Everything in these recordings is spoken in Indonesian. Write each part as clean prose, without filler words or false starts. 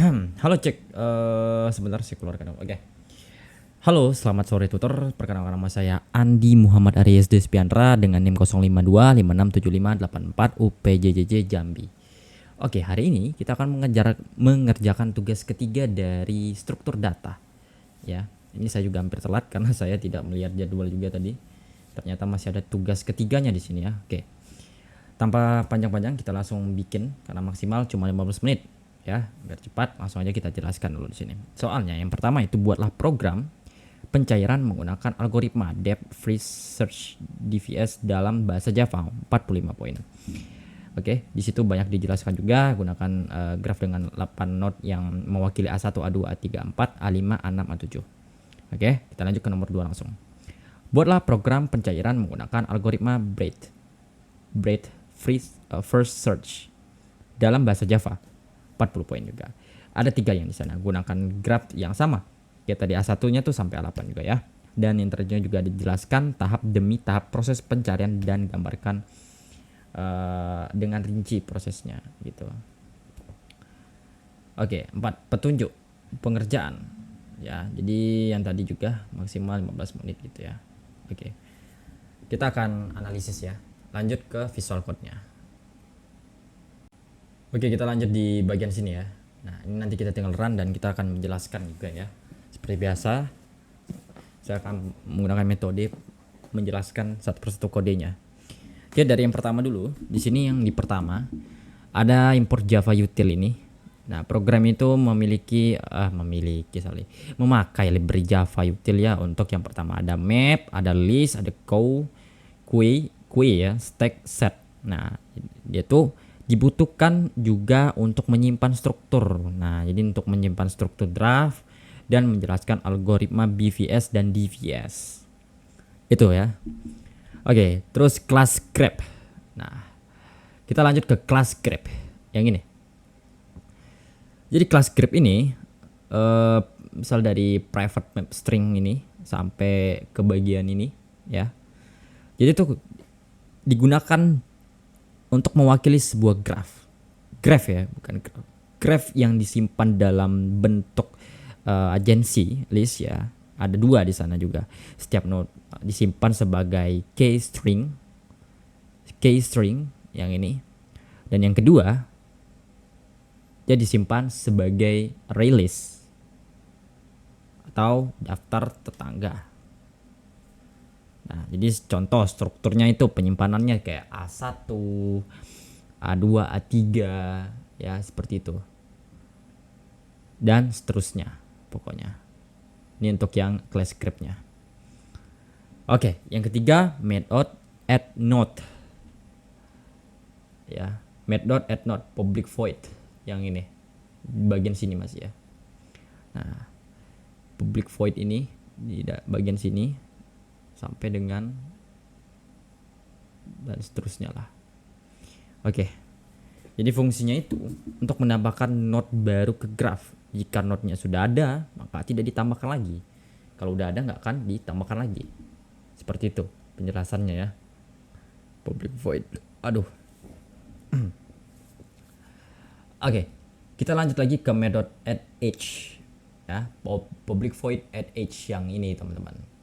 Halo cek, sebentar saya keluarkan dulu. Oke. Halo, selamat sore tutor. Perkenalkan nama saya Andi Muhammad Aries Despiandra dengan NIM 052567584 UPJJJ Jambi. Oke, hari ini kita akan mengerjakan tugas ketiga dari struktur data. Ya, ini saya juga hampir telat karena saya tidak melihat jadwal juga tadi. Ternyata masih ada tugas ketiganya di sini ya. Oke. Tanpa panjang-panjang kita langsung bikin karena maksimal cuma 15 menit ya, biar cepat. Langsung aja kita jelaskan dulu di sini. Soalnya yang pertama itu buatlah program pencairan menggunakan algoritma depth first search DVS dalam bahasa Java 45 poin. Oke, di situ banyak dijelaskan juga gunakan graf dengan 8 node yang mewakili A1, A2, A3, A4, A5, A6, A7. Oke, kita lanjut ke nomor 2 langsung. Buatlah program pencairan menggunakan algoritma breadth first search dalam bahasa Java 40 poin juga. Ada 3 yang di sana. Gunakan graf yang sama. Kayak tadi A1-nya tuh sampai A8 juga ya. Dan yang terakhir juga dijelaskan tahap demi tahap proses pencarian dan gambarkan dengan rinci prosesnya gitu. Oke, 4 petunjuk pengerjaan ya. Jadi yang tadi juga maksimal 15 menit gitu ya. Oke. Kita akan analisis ya. Lanjut ke visual code-nya. Oke, kita lanjut di bagian sini ya. Nah, ini nanti kita tinggal run dan kita akan menjelaskan juga ya. Seperti biasa, saya akan menggunakan metode menjelaskan satu persatu kodenya. Oke, dari yang pertama dulu. Di sini yang di pertama ada import Java util ini. Nah, program itu memakai library Java util ya. Untuk yang pertama ada map, ada list, ada queue ya, stack, set. Nah, dia tuh dibutuhkan juga untuk menyimpan struktur. Nah, jadi untuk menyimpan struktur draft dan menjelaskan algoritma BVS dan DVS. Itu ya. Oke, terus kelas grep. Nah, kita lanjut ke kelas grep yang ini. Jadi kelas grep ini misal dari private map string ini sampai ke bagian ini ya. Jadi tuh digunakan untuk mewakili sebuah graph ya, bukan graph yang disimpan dalam bentuk agensi list ya. Ada 2 di sana juga. Setiap node disimpan sebagai key string yang ini, dan yang kedua dia disimpan sebagai array list atau daftar tetangga. Nah, jadi contoh strukturnya itu penyimpanannya kayak A1, A2, A3 ya, seperti itu. Dan seterusnya pokoknya. Ini untuk yang class script-nya. Oke, yang ketiga method add node. Ya, method add node public void yang ini. Bagian sini masih ya. Nah, public void ini di bagian sini sampai dengan dan seterusnya lah. Oke. Jadi fungsinya itu untuk menambahkan node baru ke graph. Jika node-nya sudah ada, maka tidak ditambahkan lagi. Kalau udah ada nggak akan ditambahkan lagi. Seperti itu penjelasannya ya. Public void. Aduh. Oke. Kita lanjut lagi ke method add age ya. Public void add age yang ini teman-teman.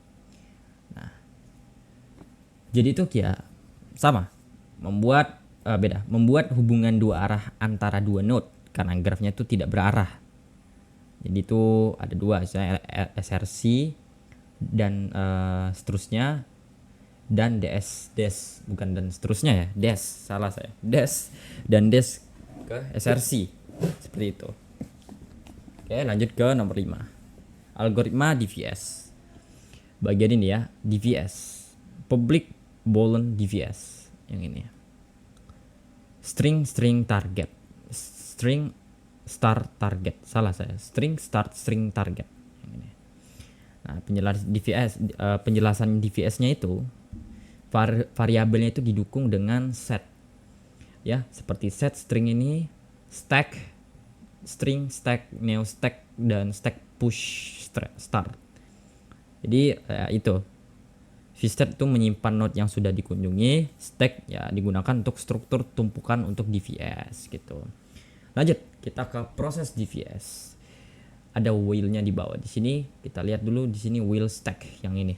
Jadi itu ya sama, membuat hubungan 2 arah antara 2 node karena grafnya itu tidak berarah. Jadi itu ada 2, misalnya SRC dan seterusnya, dan bukan dan seterusnya ya, salah saya, dan ke SRC seperti itu. Oke, lanjut ke nomor 5, algoritma DVS. Bagian ini ya, DVS, public boolean DVS yang ini. String target. String start target. Salah saya. String start string target yang ini. Nah, penjelasan DVS-nya itu variabelnya itu didukung dengan set. Ya, seperti set string ini, stack, string, stack, neo stack, dan stack push start. Jadi itu VStat itu menyimpan node yang sudah dikunjungi, stack ya digunakan untuk struktur tumpukan untuk DVS gitu. Lanjut, kita ke proses DVS. Ada wheel-nya di bawah. Di sini kita lihat dulu di sini wheel stack yang ini.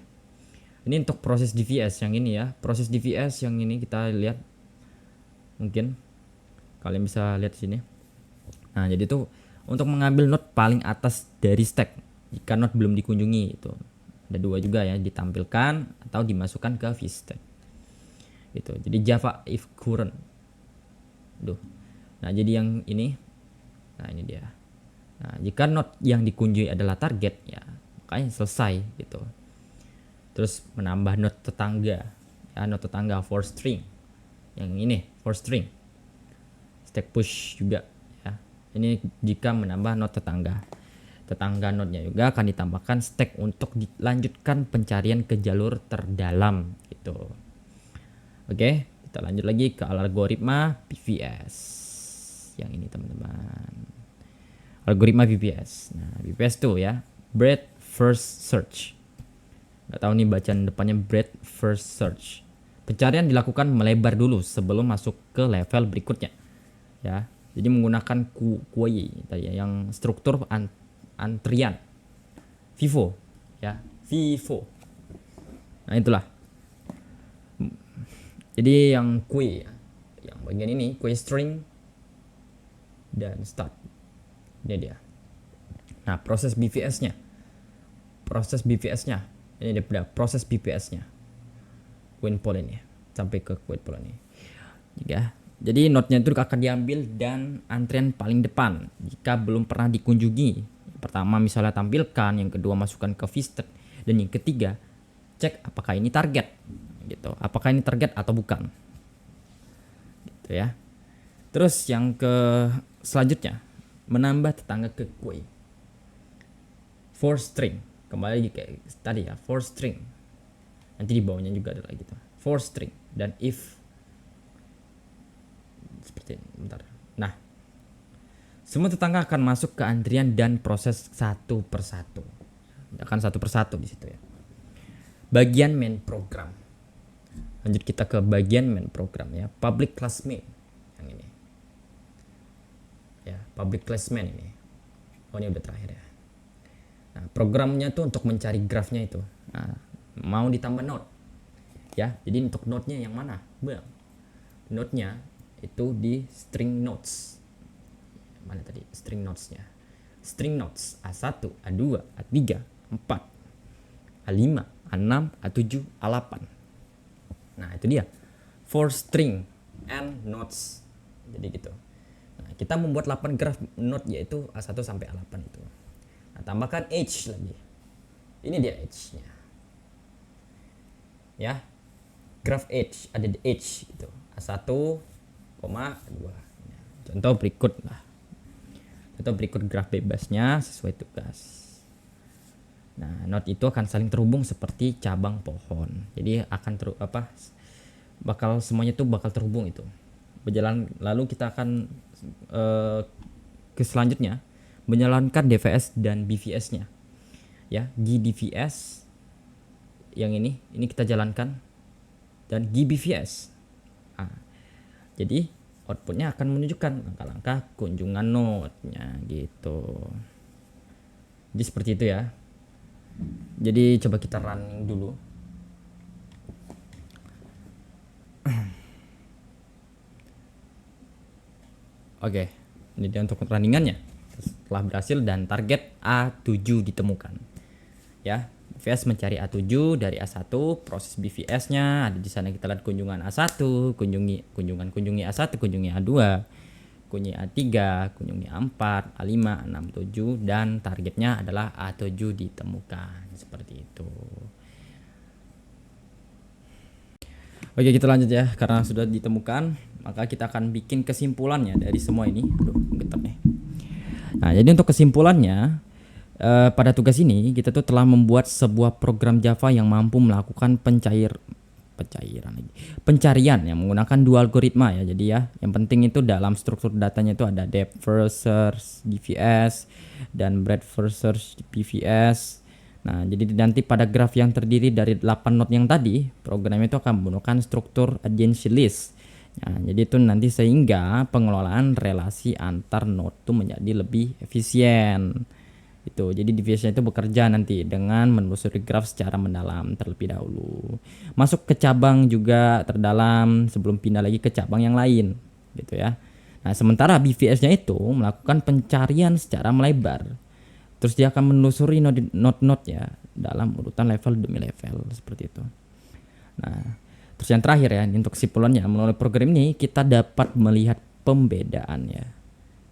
Ini untuk proses DVS yang ini ya. Proses DVS yang ini kita lihat. Mungkin kalian bisa lihat di sini. Nah, jadi tuh untuk mengambil node paling atas dari stack jika node belum dikunjungi itu. Ada dua juga ya, ditampilkan atau dimasukkan ke vstack. Gitu. Jadi Java if current. Nah, jadi yang ini. Nah, ini dia. Nah, jika node yang dikunjungi adalah target ya, makanya selesai gitu. Terus menambah node tetangga. Ya, node tetangga for string. Yang ini for string. Stack push juga ya. Ini jika menambah node tetangga. Tetangga node-nya juga akan ditambahkan stack untuk dilanjutkan pencarian ke jalur terdalam gitu. Oke, kita lanjut lagi ke algoritma BVS. Yang ini teman-teman. Algoritma BVS. Nah, BVS tuh ya, breadth first search. Nggak tahu nih bacaan depannya breadth first search. Pencarian dilakukan melebar dulu sebelum masuk ke level berikutnya. Ya, jadi menggunakan query tadi ya, yang struktur antrian. FIFO, ya, FIFO. Nah, itulah. Jadi yang query, yang bagian ini query string dan start. Ini dia. Nah, proses BVS-nya. Ini dia proses BVS-nya. Queen pool ini sampai ke queen pool ini. Ya. Jadi node-nya itu akan diambil dan antrian paling depan jika belum pernah dikunjungi. Yang pertama misalnya tampilkan, yang kedua masukkan ke vstack, dan yang ketiga cek apakah ini target. Gitu. Apakah ini target atau bukan. Gitu ya. Terus yang ke selanjutnya menambah tetangga ke query. For string, kembali lagi kayak tadi ya, for string. Nanti di bawahnya juga ada lagi gitu. For string dan if seperti ini. Bentar. Nah, semua tetangga akan masuk ke antrian dan proses satu persatu. Akan satu persatu di situ ya. Bagian main program. Lanjut kita ke bagian main program ya. Public class main yang ini. Ya, public class main ini. Oh, ini udah terakhir ya. Nah, programnya tuh untuk mencari grafnya itu. Nah, mau ditambah node. Ya, jadi untuk node-nya yang mana? Bang. Node-nya itu di string nodes. Mana tadi string nodes-nya? String nodes A1, A2, A3, A4, A5, A6, A7, A8. Nah, itu dia. For string and nodes. Jadi gitu. Nah, kita membuat 8 graf node yaitu A1 sampai A8 itu. Nah, tambahkan edge lagi. Ini dia edge-nya. Ya. Graph edge, ada di edge gitu. A1, A2. Contoh berikut lah. Contoh berikut graf bebasnya sesuai tugas. Nah, node itu akan saling terhubung seperti cabang pohon. Jadi akan bakal semuanya tuh bakal terhubung itu. Berjalan, lalu kita akan ke selanjutnya menjalankan DVS dan BVS-nya. Ya, GDVS yang ini kita jalankan dan GBVS. Nah, jadi outputnya akan menunjukkan langkah-langkah kunjungan node-nya gitu. Jadi seperti itu ya. Jadi coba kita running dulu. Oke, ini dia untuk runningannya. Setelah berhasil dan target A7 ditemukan. Ya, BVS mencari A7 dari A1, proses BVS-nya ada di sana, kita lihat kunjungan A1, kunjungi A1, kunjungi A2, kunjungi A3, kunjungi A4, A5, A6, 7 dan targetnya adalah A7 ditemukan. Seperti itu. Oke, kita lanjut ya. Karena sudah ditemukan, maka kita akan bikin kesimpulannya dari semua ini. Aduh, getar nih. Nah, jadi untuk kesimpulannya, pada tugas ini kita tuh telah membuat sebuah program Java yang mampu melakukan pencarian yang menggunakan dua algoritma ya. Jadi ya, yang penting itu dalam struktur datanya itu ada depth first search DVS dan breadth first search BVS. Nah, jadi nanti pada graf yang terdiri dari 8 node yang tadi, program itu akan menggunakan struktur adjacency list. Nah, jadi itu nanti sehingga pengelolaan relasi antar node itu menjadi lebih efisien. Itu. Jadi division itu bekerja nanti dengan menelusuri graf secara mendalam terlebih dahulu. Masuk ke cabang juga terdalam sebelum pindah lagi ke cabang yang lain, gitu ya. Nah, sementara BVS-nya itu melakukan pencarian secara melebar. Terus dia akan menelusuri node-node ya dalam urutan level demi level seperti itu. Nah, terus yang terakhir ya, untuk kesimpulannya, melalui program ini kita dapat melihat pembedaan ya.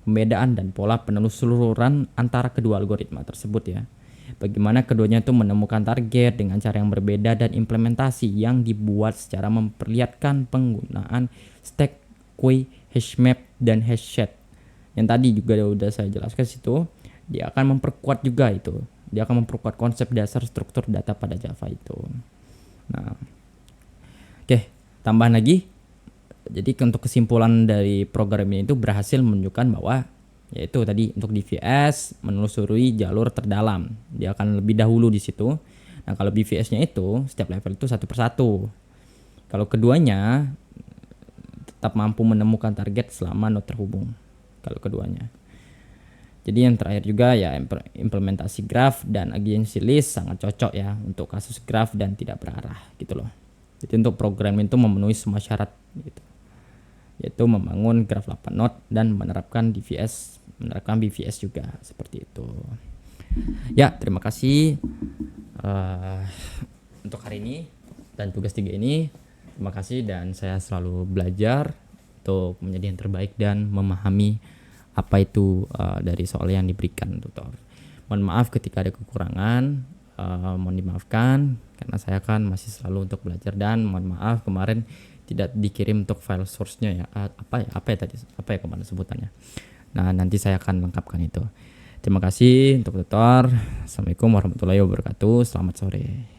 Pembedaan dan pola penelusuran antara kedua algoritma tersebut ya. Bagaimana keduanya itu menemukan target dengan cara yang berbeda dan implementasi yang dibuat secara memperlihatkan penggunaan stack, queue, hashmap, dan hashset. Yang tadi juga udah saya jelaskan situ, dia akan memperkuat juga itu. Dia akan memperkuat konsep dasar struktur data pada Java itu. Nah, oke, tambahan lagi. Jadi untuk kesimpulan dari program ini itu berhasil menunjukkan bahwa yaitu tadi untuk DVS menelusuri jalur terdalam. Dia akan lebih dahulu di situ. Nah, kalau BVS-nya itu setiap level itu satu persatu. Kalau keduanya tetap mampu menemukan target selama node terhubung. Kalau keduanya. Jadi yang terakhir juga ya implementasi graph dan agency list sangat cocok ya untuk kasus graph dan tidak berarah gitu loh. Jadi untuk program itu memenuhi semua syarat gitu. Yaitu membangun graph 8 node dan menerapkan BVS juga seperti itu. Ya, terima kasih untuk hari ini dan tugas 3 ini. Terima kasih dan saya selalu belajar untuk menjadi yang terbaik dan memahami apa itu dari soal yang diberikan tutor. Mohon maaf ketika ada kekurangan, mohon dimaafkan karena saya kan masih selalu untuk belajar dan mohon maaf kemarin tidak dikirim untuk file source-nya ya. Apa ya kemarin sebutannya. Nah, nanti saya akan lengkapkan itu. Terima kasih untuk tutor. Assalamualaikum warahmatullahi wabarakatuh. Selamat sore.